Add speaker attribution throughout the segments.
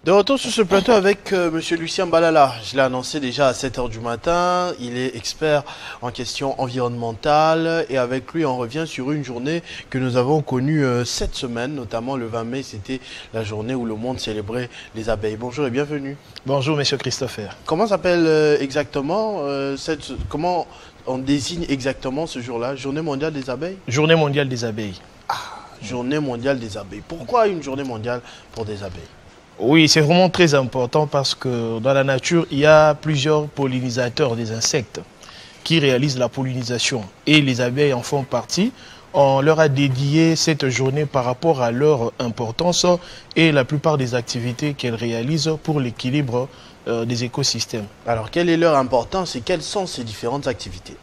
Speaker 1: De retour sur ce plateau avec Monsieur Lucien Balala. Je l'ai annoncé déjà à 7 h du matin. Il est expert en questions environnementales et avec lui on revient sur une journée que nous avons connue cette semaine, notamment le 20 mai. C'était la journée où le monde célébrait les abeilles. Bonjour et bienvenue.
Speaker 2: Bonjour Monsieur Christopher.
Speaker 1: Comment s'appelle exactement comment on désigne exactement ce jour-là? Journée mondiale des abeilles?
Speaker 2: Journée mondiale des abeilles.
Speaker 1: Ah, journée mondiale des abeilles. Pourquoi une journée mondiale pour des abeilles?
Speaker 2: Oui, c'est vraiment très important parce que dans la nature, il y a plusieurs pollinisateurs des insectes qui réalisent la pollinisation. Et les abeilles en font partie. On leur a dédié cette journée par rapport à leur importance et la plupart des activités qu'elles réalisent pour l'équilibre des écosystèmes.
Speaker 1: Alors, quelle est leur importance et quelles sont ces différentes activités?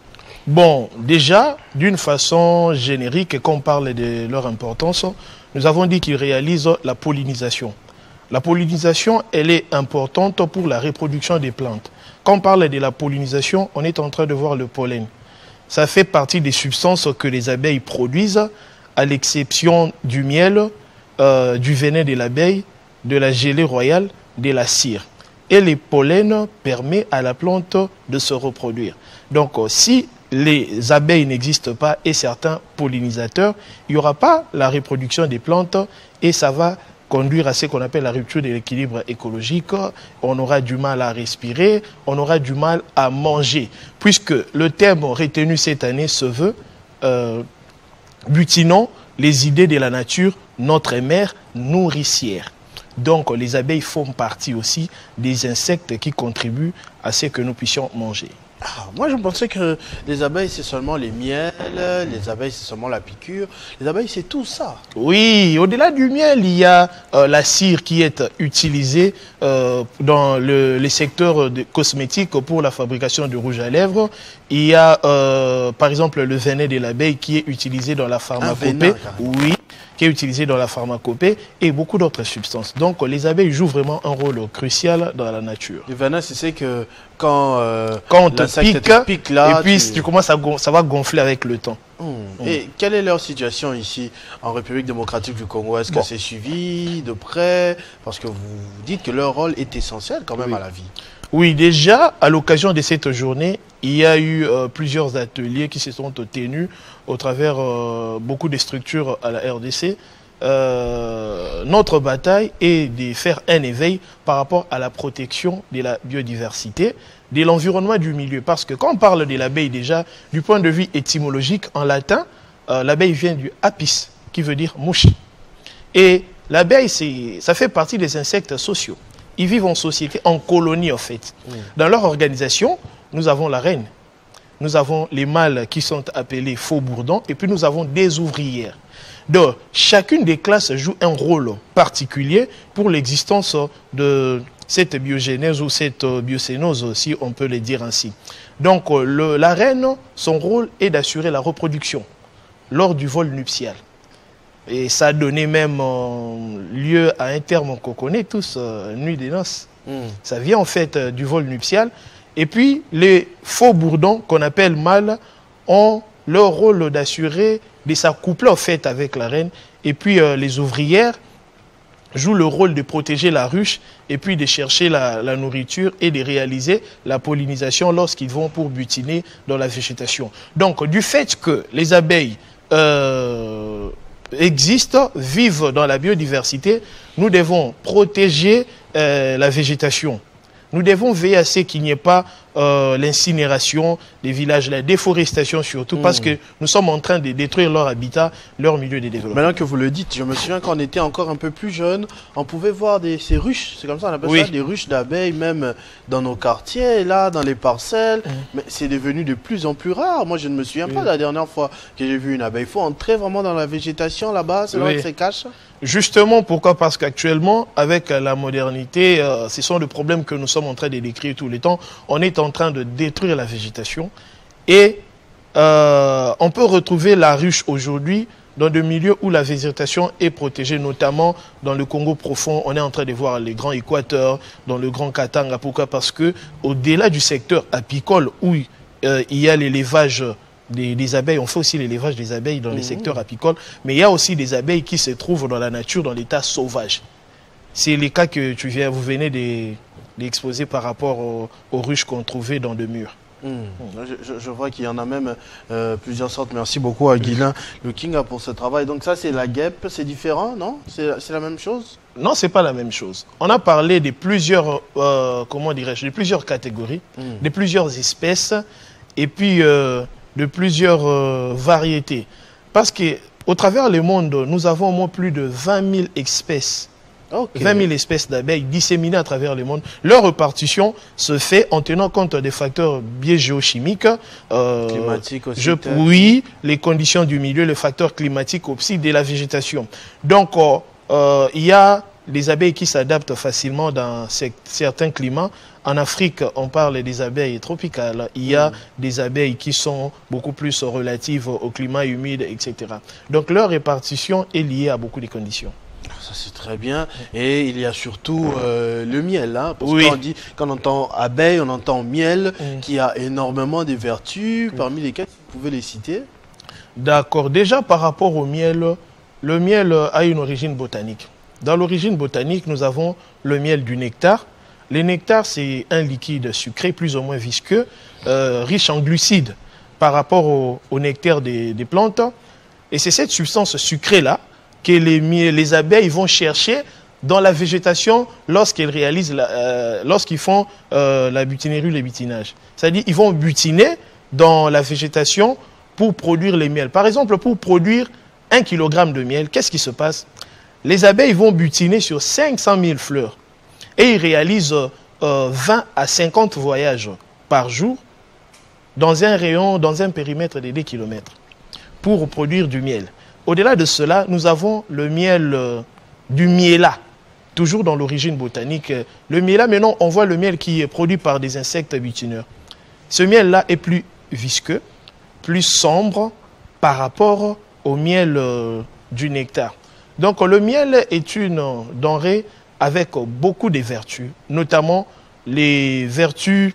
Speaker 2: Bon, déjà, d'une façon générique, quand on parle de leur importance, nous avons dit qu'ils réalisent la pollinisation. La pollinisation, elle est importante pour la reproduction des plantes. Quand on parle de la pollinisation, on est en train de voir le pollen. Ça fait partie des substances que les abeilles produisent, à l'exception du miel, du venin de l'abeille, de la gelée royale, de la cire. Et les pollens permettent à la plante de se reproduire. Donc, si les abeilles n'existent pas et certains pollinisateurs, il n'y aura pas la reproduction des plantes et ça va conduire à ce qu'on appelle la rupture de l'équilibre écologique. On aura du mal à respirer, on aura du mal à manger. Puisque le thème retenu cette année se veut butinons les idées de la nature, notre mère nourricière. Donc les abeilles font partie aussi des insectes qui contribuent à ce que nous puissions manger.
Speaker 1: Ah, moi, je pensais que les abeilles, c'est seulement les miels, les abeilles, c'est seulement la piqûre. Les abeilles, c'est tout ça.
Speaker 2: Oui, au-delà du miel, il y a la cire qui est utilisée dans les secteurs cosmétiques pour la fabrication de rouge à lèvres. Il y a, par exemple, le venin de l'abeille qui est utilisé dans la pharmacopée. Oui, qui est utilisé dans la pharmacopée et beaucoup d'autres substances. Donc, les abeilles jouent vraiment un rôle crucial dans la nature.
Speaker 1: Le venin, c'est que quand
Speaker 2: on te
Speaker 1: pique là,
Speaker 2: et puis tu commences ça va gonfler avec le temps.
Speaker 1: Et quelle est leur situation ici en République démocratique du Congo? Est-ce que c'est suivi de près? Parce que vous dites que leur rôle est essentiel quand même à la vie.
Speaker 2: Oui, déjà, à l'occasion de cette journée, il y a eu plusieurs ateliers qui se sont tenus au travers beaucoup de structures à la RDC. Notre bataille est de faire un éveil par rapport à la protection de la biodiversité, de l'environnement du milieu. Parce que quand on parle de l'abeille déjà, du point de vue étymologique, en latin, l'abeille vient du apis, qui veut dire mouche. Et l'abeille, ça fait partie des insectes sociaux. Ils vivent en société, en colonie en fait. Dans leur organisation, nous avons la reine, nous avons les mâles qui sont appelés faux-bourdons, et puis nous avons des ouvrières. Donc, chacune des classes joue un rôle particulier pour l'existence de cette biogénèse ou cette biocénose, si on peut le dire ainsi. Donc, la reine, son rôle est d'assurer la reproduction lors du vol nuptial. Et ça a donné même lieu à un terme qu'on connaît tous, nuit des noces. Ça vient en fait du vol nuptial. Et puis, les faux bourdons, qu'on appelle mâles, ont leur rôle d'assurer, de s'accoupler en fait avec la reine. Et puis, les ouvrières jouent le rôle de protéger la ruche et puis de chercher la nourriture et de réaliser la pollinisation lorsqu'ils vont pour butiner dans la végétation. Donc, du fait que les abeilles existent, vivent dans la biodiversité, nous devons protéger la végétation. Nous devons veiller à ce qu'il n'y ait pas l'incinération des villages, la déforestation surtout, parce que nous sommes en train de détruire leur habitat, leur milieu de développement.
Speaker 1: Maintenant que vous le dites, je me souviens quand on était encore un peu plus jeune, on pouvait voir ces ruches, c'est comme ça on appelle ça, des ruches d'abeilles, même dans nos quartiers, là, dans les parcelles. Mais c'est devenu de plus en plus rare. Moi, je ne me souviens pas de la dernière fois que j'ai vu une abeille. Il faut entrer vraiment dans la végétation là-bas, c'est là que c'est cache.
Speaker 2: Justement, pourquoi? Parce qu'actuellement, avec la modernité, ce sont des problèmes que nous sommes en train de décrire tous les temps. On est en train de détruire la végétation et on peut retrouver la ruche aujourd'hui dans des milieux où la végétation est protégée, notamment dans le Congo profond. On est en train de voir les grands équateurs, dans le grand Katanga. Pourquoi? Parce que au-delà du secteur apicole où il y a l'élevage des abeilles, on fait aussi l'élevage des abeilles dans les secteurs apicoles, mais il y a aussi des abeilles qui se trouvent dans la nature, dans l'état sauvage. C'est les cas que vous venez d'exposer par rapport aux ruches qu'on trouvait dans le mur.
Speaker 1: Je vois qu'il y en a même plusieurs sortes. Merci beaucoup à Guilain Le King pour ce travail. Donc ça, c'est la guêpe, c'est différent, non? C'est la même chose?
Speaker 2: Non, c'est pas la même chose. On a parlé de plusieurs, comment dirais-je, de plusieurs catégories, de plusieurs espèces, et puis de plusieurs variétés. Parce qu'au travers le monde, nous avons au moins plus de 20 000 espèces. Okay. 20 000 espèces d'abeilles disséminées à travers le monde. Leur répartition se fait en tenant compte des facteurs biogéochimiques,
Speaker 1: climatiques aussi.
Speaker 2: Oui, les conditions du milieu, les facteurs climatiques aussi, de la végétation. Donc, il y a des abeilles qui s'adaptent facilement dans certains climats. En Afrique, on parle des abeilles tropicales. Il y a des abeilles qui sont beaucoup plus relatives au climat humide, etc. Donc, leur répartition est liée à beaucoup de conditions.
Speaker 1: Ça, c'est très bien. Et il y a surtout le miel. Hein, parce
Speaker 2: oui.
Speaker 1: Quand on entend abeille, on entend miel, qui a énormément de vertus, parmi lesquelles vous pouvez les citer.
Speaker 2: D'accord. Déjà, par rapport au miel, le miel a une origine botanique. Dans l'origine botanique, nous avons le miel du nectar. Le nectar, c'est un liquide sucré, plus ou moins visqueux, riche en glucides par rapport au nectar des plantes. Et c'est cette substance sucrée-là que les abeilles vont chercher dans la végétation lorsqu'ils réalisent, lorsqu'ils font la butinerie ou le butinage. C'est-à-dire qu'ils vont butiner dans la végétation pour produire les miels. Par exemple, pour produire 1 kg de miel, qu'est-ce qui se passe? Les abeilles vont butiner sur 500 000 fleurs et ils réalisent 20 à 50 voyages par jour dans un rayon, dans un périmètre de 2 km pour produire du miel. Au-delà de cela, nous avons le miel du miela, toujours dans l'origine botanique. Le miela, maintenant, on voit le miel qui est produit par des insectes butineurs. Ce miel-là est plus visqueux, plus sombre par rapport au miel du nectar. Donc, le miel est une denrée avec beaucoup de vertus, notamment les vertus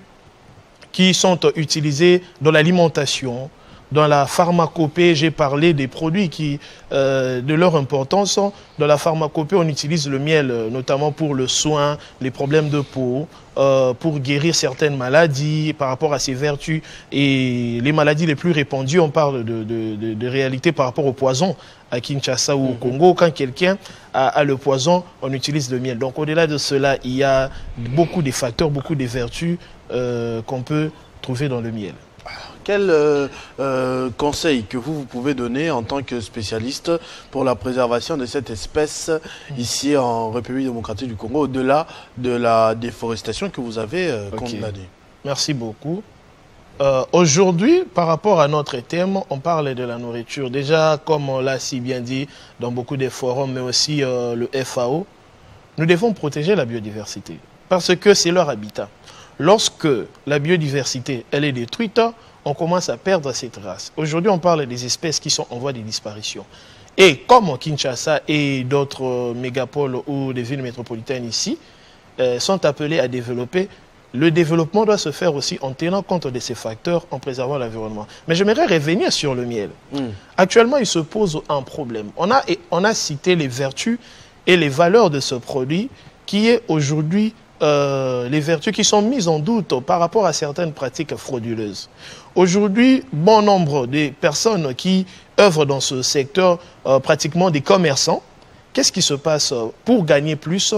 Speaker 2: qui sont utilisées dans l'alimentation. Dans la pharmacopée, j'ai parlé des produits de leur importance. Dans la pharmacopée, on utilise le miel notamment pour le soin, les problèmes de peau, pour guérir certaines maladies par rapport à ses vertus. Et les maladies les plus répandues, on parle de réalité par rapport au poison à Kinshasa ou au Congo. Quand quelqu'un a le poison, on utilise le miel. Donc au-delà de cela, il y a beaucoup de facteurs, beaucoup de vertus qu'on peut trouver dans le miel.
Speaker 1: Quel conseil que vous pouvez donner en tant que spécialiste pour la préservation de cette espèce ici en République démocratique du Congo, au-delà de la déforestation que vous avez condamnée?
Speaker 2: Merci beaucoup. Aujourd'hui, par rapport à notre thème, on parle de la nourriture. Déjà, comme on l'a si bien dit dans beaucoup de forums, mais aussi le FAO, nous devons protéger la biodiversité parce que c'est leur habitat. Lorsque la biodiversité elle est détruite, on commence à perdre cette race. Aujourd'hui, on parle des espèces qui sont en voie de disparition. Et comme Kinshasa et d'autres mégapoles ou des villes métropolitaines ici sont appelées à développer, le développement doit se faire aussi en tenant compte de ces facteurs, en préservant l'environnement. Mais j'aimerais revenir sur le miel. Actuellement, il se pose un problème. On a cité les vertus et les valeurs de ce produit qui est aujourd'hui les vertus qui sont mises en doute par rapport à certaines pratiques frauduleuses. Aujourd'hui, bon nombre de personnes qui œuvrent dans ce secteur, pratiquement des commerçants, qu'est-ce qui se passe? Pour gagner plus,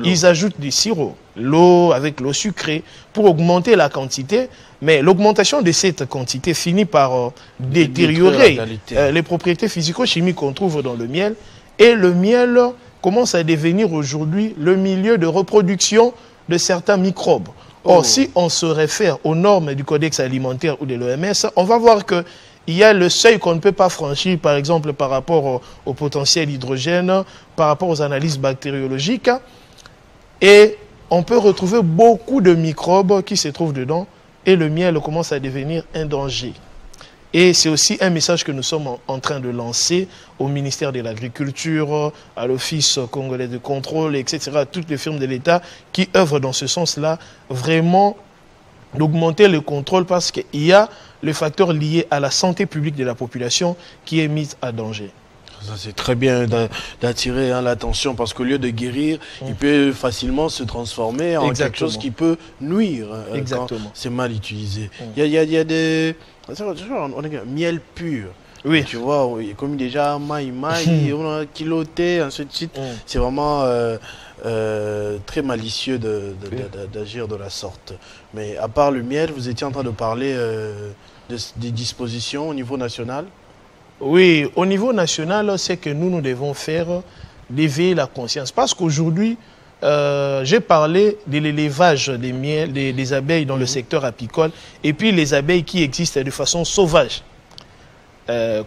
Speaker 2: ils ajoutent du sirop, l'eau avec l'eau sucrée, pour augmenter la quantité. Mais l'augmentation de cette quantité finit par détériorer les propriétés physico-chimiques qu'on trouve dans le miel. Et le miel commence à devenir aujourd'hui le milieu de reproduction de certains microbes. Or, si on se réfère aux normes du Codex alimentaire ou de l'OMS, on va voir qu'il y a le seuil qu'on ne peut pas franchir, par exemple, par rapport au potentiel hydrogène, par rapport aux analyses bactériologiques. Et on peut retrouver beaucoup de microbes qui se trouvent dedans et le miel commence à devenir un danger. Et c'est aussi un message que nous sommes en train de lancer au ministère de l'Agriculture, à l'Office congolais de contrôle, etc., toutes les firmes de l'État qui œuvrent dans ce sens-là, vraiment d'augmenter le contrôle parce qu'il y a le facteur lié à la santé publique de la population qui est mis à danger.
Speaker 1: Ça, c'est très bien d'attirer l'attention parce qu'au lieu de guérir, il peut facilement se transformer en quelque chose qui peut nuire quand c'est mal utilisé. Il y a des... On a miel pur.
Speaker 2: Oui.
Speaker 1: Tu vois, comme déjà maï, on a kiloté, ainsi de suite. C'est vraiment très malicieux d'agir de la sorte. Mais à part le miel, vous étiez en train de parler des dispositions au niveau national?
Speaker 2: Oui, au niveau national, c'est que nous devons faire d'éveiller la conscience. Parce qu'aujourd'hui, j'ai parlé de l'élevage des miels, des abeilles dans le secteur apicole, et puis les abeilles qui existent de façon sauvage,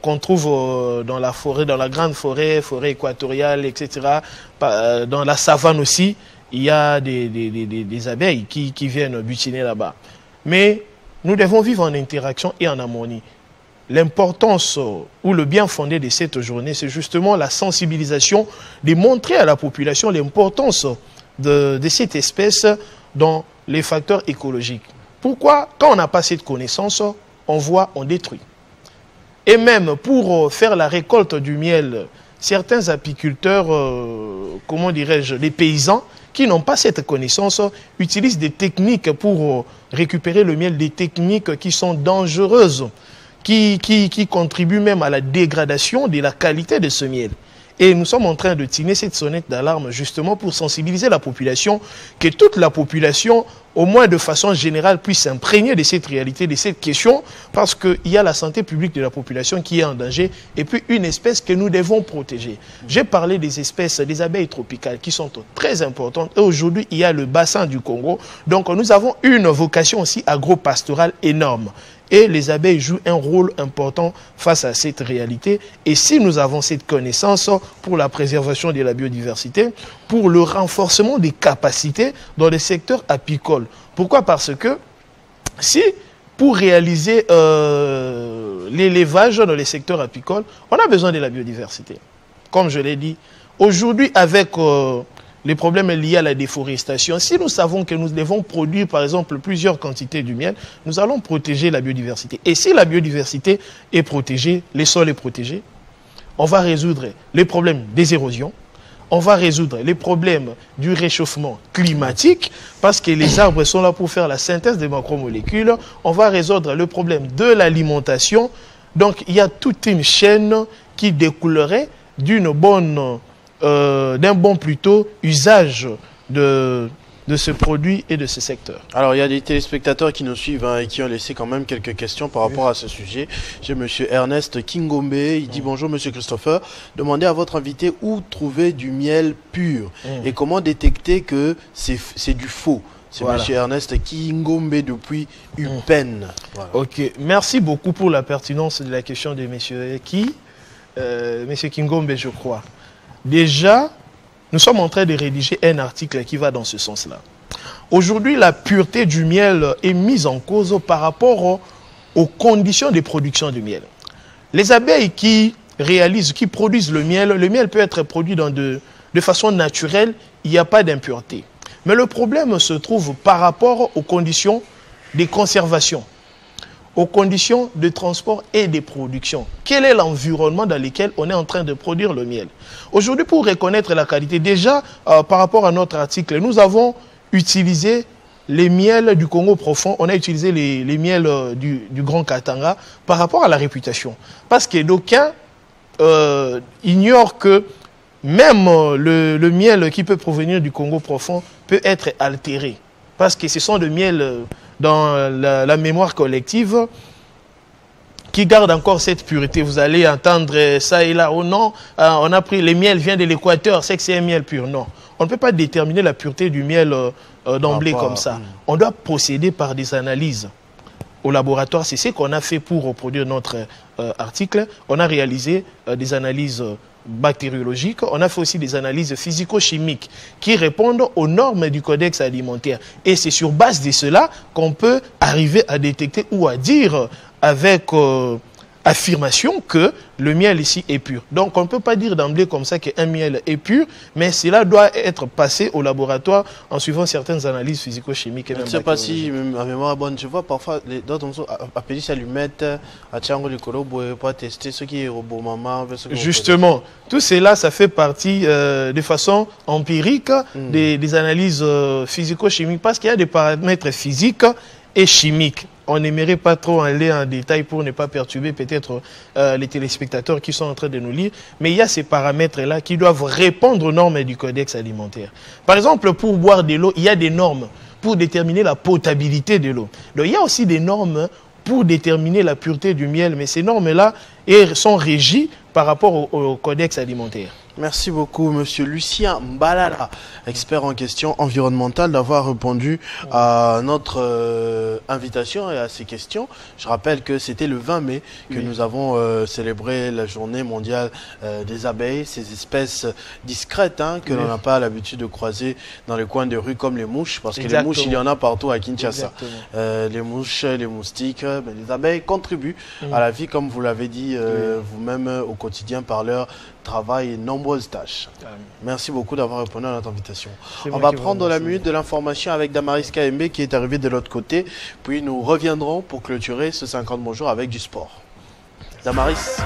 Speaker 2: qu'on trouve dans la forêt, dans la grande forêt, forêt équatoriale, etc. Dans la savane aussi, il y a des abeilles qui viennent butiner là-bas. Mais nous devons vivre en interaction et en harmonie. L'importance ou le bien fondé de cette journée, c'est justement la sensibilisation, de montrer à la population l'importance de cette espèce dans les facteurs écologiques. Pourquoi? Quand on n'a pas cette connaissance, on voit, on détruit. Et même pour faire la récolte du miel, certains apiculteurs, comment dirais-je, les paysans, qui n'ont pas cette connaissance, utilisent des techniques pour récupérer le miel, des techniques qui sont dangereuses, qui contribue même à la dégradation de la qualité de ce miel. Et nous sommes en train de tirer cette sonnette d'alarme justement pour sensibiliser la population, que toute la population, au moins de façon générale, puisse s'imprégner de cette réalité, de cette question, parce qu'il y a la santé publique de la population qui est en danger, et puis une espèce que nous devons protéger. J'ai parlé des espèces, des abeilles tropicales, qui sont très importantes. Et aujourd'hui, il y a le bassin du Congo. Donc nous avons une vocation aussi agro-pastorale énorme. Et les abeilles jouent un rôle important face à cette réalité. Et si nous avons cette connaissance pour la préservation de la biodiversité, pour le renforcement des capacités dans les secteurs apicoles. Pourquoi? Parce que si, pour réaliser l'élevage dans les secteurs apicoles, on a besoin de la biodiversité. Comme je l'ai dit, aujourd'hui, avec les problèmes liés à la déforestation, si nous savons que nous devons produire, par exemple, plusieurs quantités du miel, nous allons protéger la biodiversité. Et si la biodiversité est protégée, les sols sont protégés, on va résoudre les problèmes des érosions, on va résoudre les problèmes du réchauffement climatique, parce que les arbres sont là pour faire la synthèse des macromolécules, on va résoudre le problème de l'alimentation. Donc, il y a toute une chaîne qui découlerait d'une bonne... d'un bon plutôt usage de ce produit et de ce secteur.
Speaker 1: Alors, il y a des téléspectateurs qui nous suivent et qui ont laissé quand même quelques questions par rapport à ce sujet. J'ai M. Ernest Kingombe, il dit bonjour M. Christopher, demandez à votre invité où trouver du miel pur et comment détecter que c'est du faux. C'est M. Ernest Kingombe depuis UPenn. Voilà.
Speaker 2: Ok, merci beaucoup pour la pertinence de la question de M. M. Kingombe, je crois. Déjà, nous sommes en train de rédiger un article qui va dans ce sens-là. Aujourd'hui, la pureté du miel est mise en cause par rapport aux conditions de production du miel. Les abeilles qui produisent le miel peut être produit de façon naturelle, il n'y a pas d'impureté. Mais le problème se trouve par rapport aux conditions de conservation, aux conditions de transport et de production. Quel est l'environnement dans lequel on est en train de produire le miel? Aujourd'hui, pour reconnaître la qualité, déjà, par rapport à notre article, nous avons utilisé les miels du Congo profond, on a utilisé les miels du Grand Katanga par rapport à la réputation. Parce que d'aucuns ignorent que même le miel qui peut provenir du Congo profond peut être altéré. Parce que ce sont des miels dans la mémoire collective qui gardent encore cette pureté. Vous allez entendre ça et là. Oh non, on a pris les miels viennent de l'Équateur, c'est que c'est un miel pur. Non, on ne peut pas déterminer la pureté du miel d'emblée comme ça. On doit procéder par des analyses au laboratoire. C'est ce qu'on a fait pour reproduire notre article. On a réalisé des analyses bactériologiques, on a fait aussi des analyses physico-chimiques qui répondent aux normes du codex alimentaire. Et c'est sur base de cela qu'on peut arriver à détecter ou à dire avec affirmation que le miel ici est pur. Donc on ne peut pas dire d'emblée comme ça qu'un miel est pur, mais cela doit être passé au laboratoire en suivant certaines analyses physico-chimiques.
Speaker 1: Je ne sais pas si ma mémoire est bonne. Je vois parfois d'autres appellent ça allumettes à Tchango Likolo pour tester ce qui est au bon moment.
Speaker 2: Justement, tout cela, ça fait partie de façon empirique des analyses physico-chimiques parce qu'il y a des paramètres physiques et chimiques. On n'aimerait pas trop aller en détail pour ne pas perturber peut-être les téléspectateurs qui sont en train de nous lire. Mais il y a ces paramètres-là qui doivent répondre aux normes du codex alimentaire. Par exemple, pour boire de l'eau, il y a des normes pour déterminer la potabilité de l'eau. Donc il y a aussi des normes pour déterminer la pureté du miel. Mais ces normes-là sont régies par rapport au codex alimentaire.
Speaker 1: Merci beaucoup, monsieur Lucien Mbalala, expert en questions environnementales, d'avoir répondu à notre invitation et à ces questions. Je rappelle que c'était le 20 mai que nous avons célébré la journée mondiale des abeilles, ces espèces discrètes que l'on n'a pas l'habitude de croiser dans les coins de rue comme les mouches, parce que les mouches, il y en a partout à Kinshasa. Les mouches, les moustiques, mais les abeilles contribuent à la vie, comme vous l'avez dit vous-même au quotidien par leur travail et nombreuses tâches. Merci beaucoup d'avoir répondu à notre invitation. On va prendre la minute de l'information avec Damaris KMB qui est arrivé de l'autre côté. Puis nous reviendrons pour clôturer ce 50 bonjours avec du sport. Damaris.